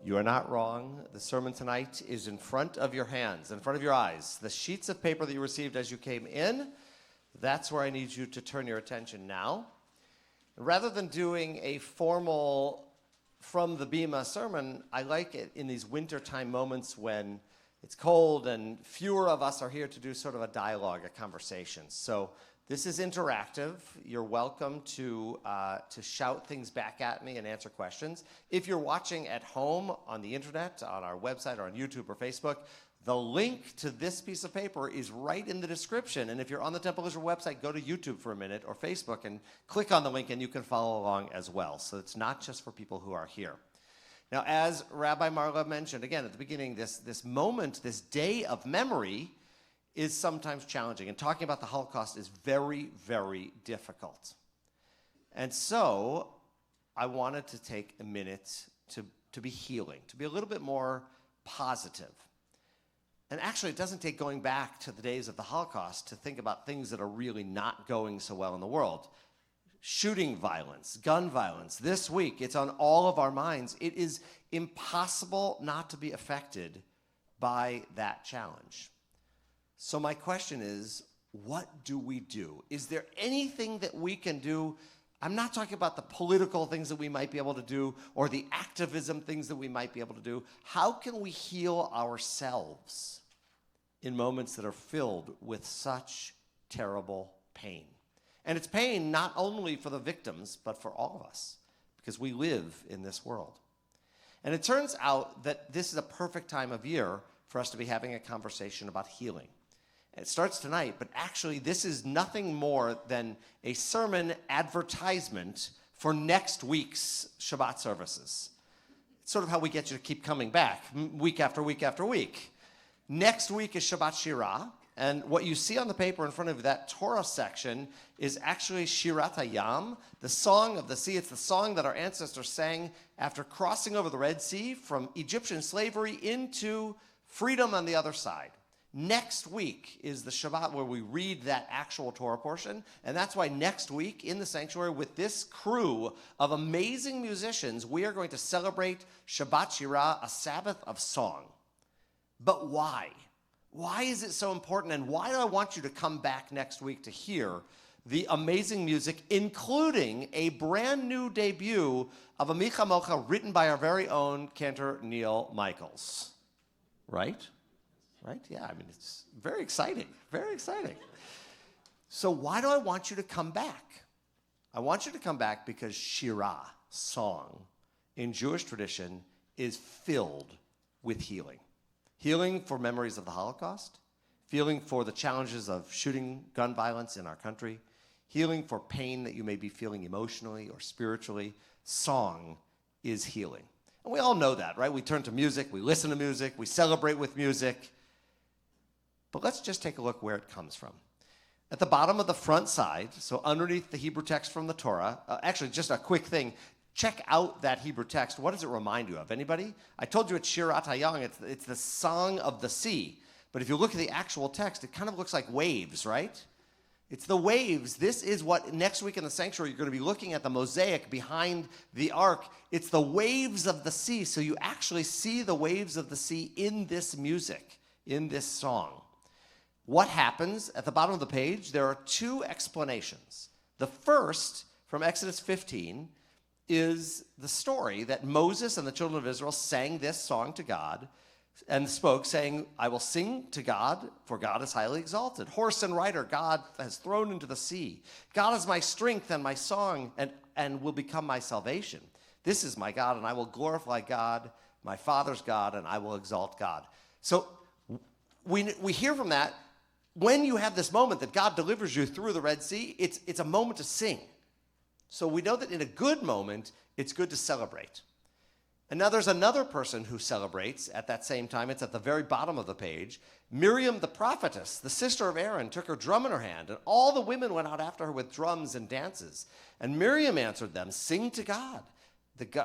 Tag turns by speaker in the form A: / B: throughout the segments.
A: You are not wrong. The sermon tonight is in front of your hands, in front of your eyes. The sheets of paper that you received as you came in, that's where I need you to turn your attention now. Rather than doing a formal from the Bema sermon, I like it in these wintertime moments when it's cold and fewer of us are here to do sort of a dialogue, a conversation. So this is interactive. You're welcome to shout things back at me and answer questions. If you're watching at home on the internet, on our website or on YouTube or Facebook, the link to this piece of paper is right in the description. And if you're on the Temple Israel website, go to YouTube for a minute or Facebook and click on the link and you can follow along as well. So it's not just for people who are here. Now, as Rabbi Marla mentioned, again, at the beginning, this moment, this day of memory is sometimes challenging. And talking about the Holocaust is very, very difficult. And so I wanted to take a minute to be healing, to be a little bit more positive. And actually, it doesn't take going back to the days of the Holocaust to think about things that are really not going so well in the world. Shooting violence, gun violence. This week, it's on all of our minds. It is impossible not to be affected by that challenge. So my question is, what do we do? Is there anything that we can do? I'm not talking about the political things that we might be able to do or the activism things that we might be able to do. How can we heal ourselves in moments that are filled with such terrible pain? And it's pain not only for the victims, but for all of us, because we live in this world. And it turns out that this is a perfect time of year for us to be having a conversation about healing. It starts tonight, but actually this is nothing more than a sermon advertisement for next week's Shabbat services. It's sort of how we get you to keep coming back week after week after week. Next week is Shabbat Shira, and what you see on the paper in front of you, that Torah section, is actually Shirat Hayam, the Song of the Sea. It's the song that our ancestors sang after crossing over the Red Sea from Egyptian slavery into freedom on the other side. Next week is the Shabbat where we read that actual Torah portion, and that's why next week in the sanctuary with this crew of amazing musicians, we are going to celebrate Shabbat Shira, a Sabbath of song. But why? Why is it so important, and why do I want you to come back next week to hear the amazing music, including a brand new debut of a Micha Mocha written by our very own cantor Neil Michaels? Right? Right? Yeah, I mean, it's very exciting, very exciting. So why do I want you to come back? I want you to come back because Shira, song, in Jewish tradition is filled with healing. Healing for memories of the Holocaust, healing for the challenges of shooting gun violence in our country, healing for pain that you may be feeling emotionally or spiritually. Song is healing. And we all know that, right? We turn to music, we listen to music, we celebrate with music. But let's just take a look where it comes from. At the bottom of the front side, so underneath the Hebrew text from the Torah, actually just a quick thing, check out that Hebrew text. What does it remind you of? Anybody? I told you it's Shirat Hayam, it's the Song of the Sea. But if you look at the actual text, it kind of looks like waves, right? It's the waves. This is what next week in the sanctuary you're going to be looking at the mosaic behind the ark. It's the waves of the sea. So you actually see the waves of the sea in this music, in this song. What happens at the bottom of the page? There are two explanations. The first, from Exodus 15, is the story that Moses and the children of Israel sang this song to God and spoke, saying, I will sing to God, for God is highly exalted. Horse and rider God has thrown into the sea. God is my strength and my song and will become my salvation. This is my God, and I will glorify God, my Father's God, and I will exalt God. So we hear from that, when you have this moment that God delivers you through the Red Sea, it's a moment to sing. So we know that in a good moment, it's good to celebrate. And now there's another person who celebrates at that same time. It's at the very bottom of the page. Miriam the prophetess, the sister of Aaron, took her drum in her hand, and all the women went out after her with drums and dances. And Miriam answered them, sing to God,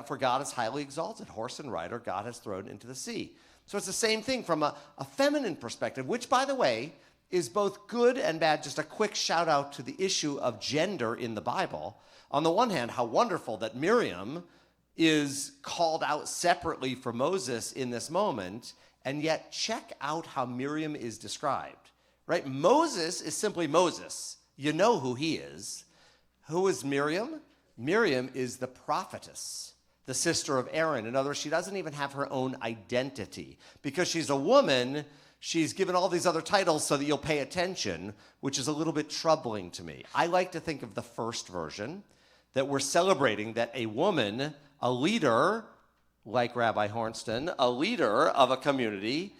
A: for God is highly exalted. Horse and rider God has thrown into the sea. So it's the same thing from a feminine perspective, which, by the way, is both good and bad. Just a quick shout out to the issue of gender in the Bible. On the one hand, how wonderful that Miriam is called out separately for Moses in this moment, and yet check out how Miriam is described, right? Moses is simply Moses. You know who he is. Who is Miriam? Miriam is the prophetess, the sister of Aaron. In other words, she doesn't even have her own identity. Because she's a woman, she's given all these other titles so that you'll pay attention, which is a little bit troubling to me. I like to think of the first version, that we're celebrating that a woman, a leader, like Rabbi Hornston, a leader of a community,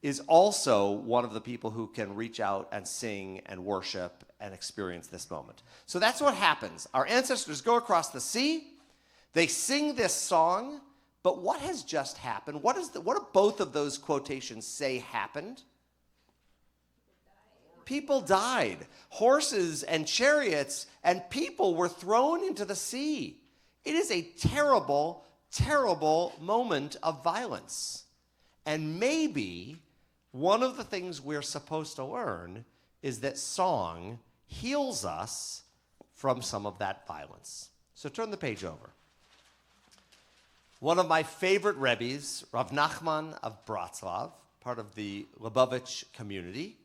A: is also one of the people who can reach out and sing and worship and experience this moment. So that's what happens. Our ancestors go across the sea, they sing this song, but what has just happened? What do both of those quotations say happened? People died. Horses and chariots and people were thrown into the sea. It is a terrible, terrible moment of violence. And maybe one of the things we're supposed to learn is that song heals us from some of that violence. So turn the page over. One of my favorite rebbes, Rav Nachman of Bratslav, part of the Lubavitch community,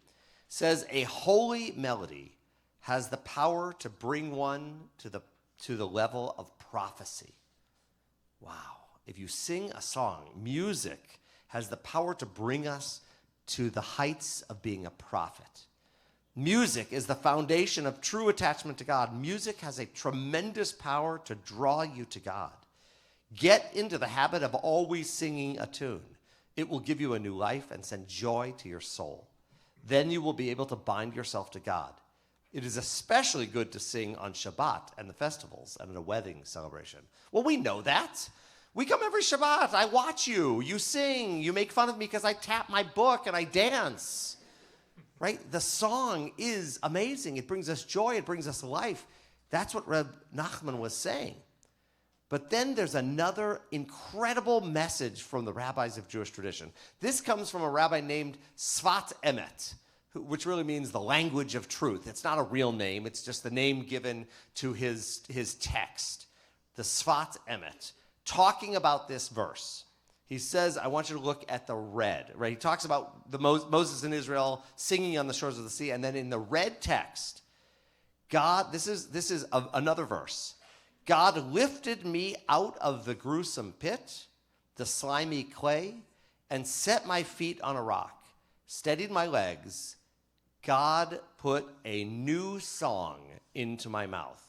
A: says a holy melody has the power to bring one to the level of prophecy. Wow. If you sing a song, music has the power to bring us to the heights of being a prophet. Music is the foundation of true attachment to God. Music has a tremendous power to draw you to God. Get into the habit of always singing a tune. It will give you a new life and send joy to your soul. Then you will be able to bind yourself to God. It is especially good to sing on Shabbat and the festivals and at a wedding celebration. Well, we know that. We come every Shabbat. I watch you. You sing. You make fun of me because I tap my book and I dance. Right? The song is amazing. It brings us joy. It brings us life. That's what Reb Nachman was saying. But then there's another incredible message from the rabbis of Jewish tradition. This comes from a rabbi named Sfat Emet, which really means the language of truth. It's not a real name. It's just the name given to his text, the Sfat Emet, talking about this verse. He says, I want you to look at the red, right? He talks about the Moses and Israel singing on the shores of the sea, and then in the red text, God, this is another verse. God lifted me out of the gruesome pit, the slimy clay, and set my feet on a rock, steadied my legs. God put a new song into my mouth,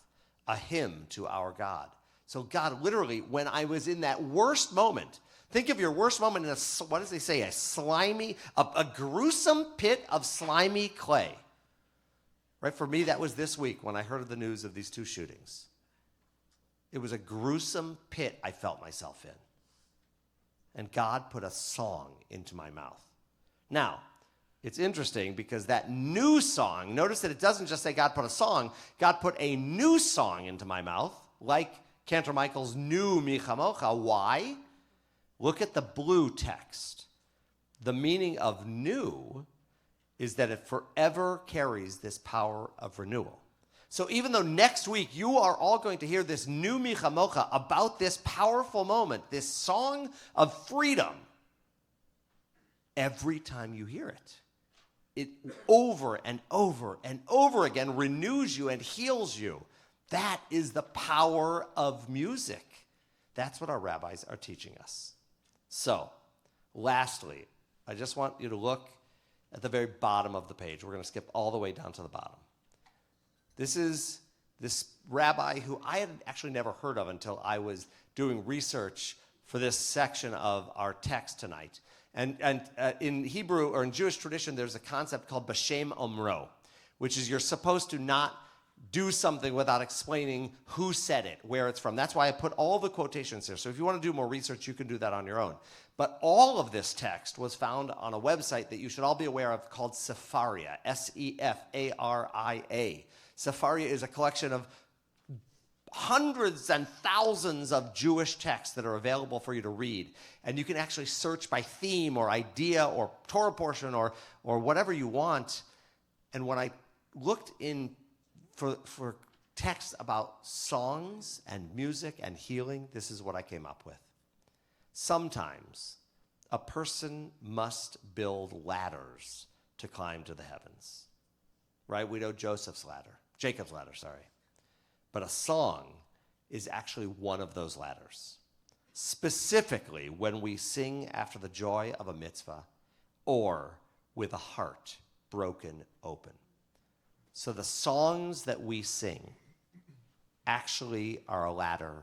A: a hymn to our God. So God literally, when I was in that worst moment, think of your worst moment in what does they say, a gruesome pit of slimy clay. Right, for me, that was this week when I heard of the news of these two shootings. It was a gruesome pit I felt myself in. And God put a song into my mouth. Now, it's interesting because that new song, notice that it doesn't just say God put a song, God put a new song into my mouth, like Cantor Michael's new Mi Chamocha. Why? Look at the blue text. The meaning of new is that it forever carries this power of renewal. So even though next week you are all going to hear this new Mi Chamocha about this powerful moment, this song of freedom, every time you hear it, it over and over and over again renews you and heals you. That is the power of music. That's what our rabbis are teaching us. So, lastly, I just want you to look at the very bottom of the page. We're going to skip all the way down to the bottom. This is this rabbi who I had actually never heard of until I was doing research for this section of our text tonight. And in Hebrew, or in Jewish tradition, there's a concept called B'Shem Omro, which is you're supposed to not do something without explaining who said it, where it's from. That's why I put all the quotations here. So if you want to do more research, you can do that on your own. But all of this text was found on a website that you should all be aware of called Sefaria, Sefaria. Sefaria is a collection of hundreds and thousands of Jewish texts that are available for you to read. And you can actually search by theme or idea or Torah portion or whatever you want. And when I looked in for text about songs and music and healing, this is what I came up with. Sometimes a person must build ladders to climb to the heavens. Right? We know Jacob's ladder, sorry. But a song is actually one of those ladders. Specifically when we sing after the joy of a mitzvah or with a heart broken open. So the songs that we sing actually are a ladder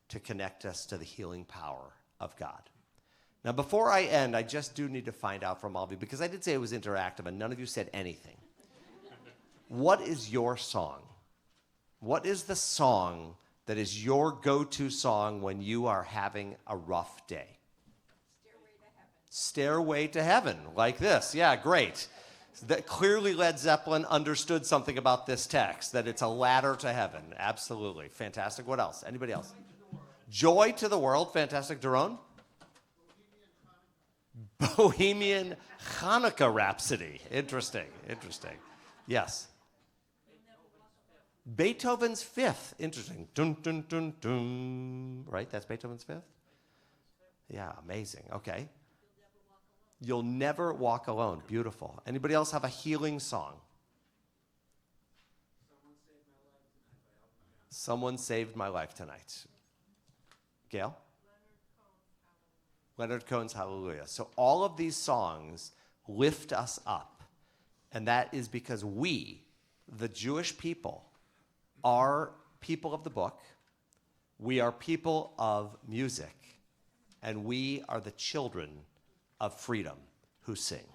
A: to connect us to the healing power of God. Now, before I end, I just do need to find out from all of you, because I did say it was interactive and none of you said anything. What is your song? What is the song that is your go-to song when you are having a rough day? Stairway to Heaven, like this. Yeah, great. That clearly Led Zeppelin understood something about this text, that it's a ladder to heaven. Absolutely. Fantastic. What else? Anybody else? Joy to the World. Fantastic. Daron? Bohemian Hanukkah Rhapsody. Interesting. Yes. Beethoven's Fifth. Interesting. Dun, dun, dun, dun. Right? That's Beethoven's Fifth? Yeah, amazing. Okay. You'll Never Walk Alone. Beautiful. Anybody else have a healing song? Someone Saved My Life Tonight. Gail? Leonard Cohen's Hallelujah. So all of these songs lift us up. And that is because we, the Jewish people, are people of the book. We are people of music. And we are the children of freedom who sing.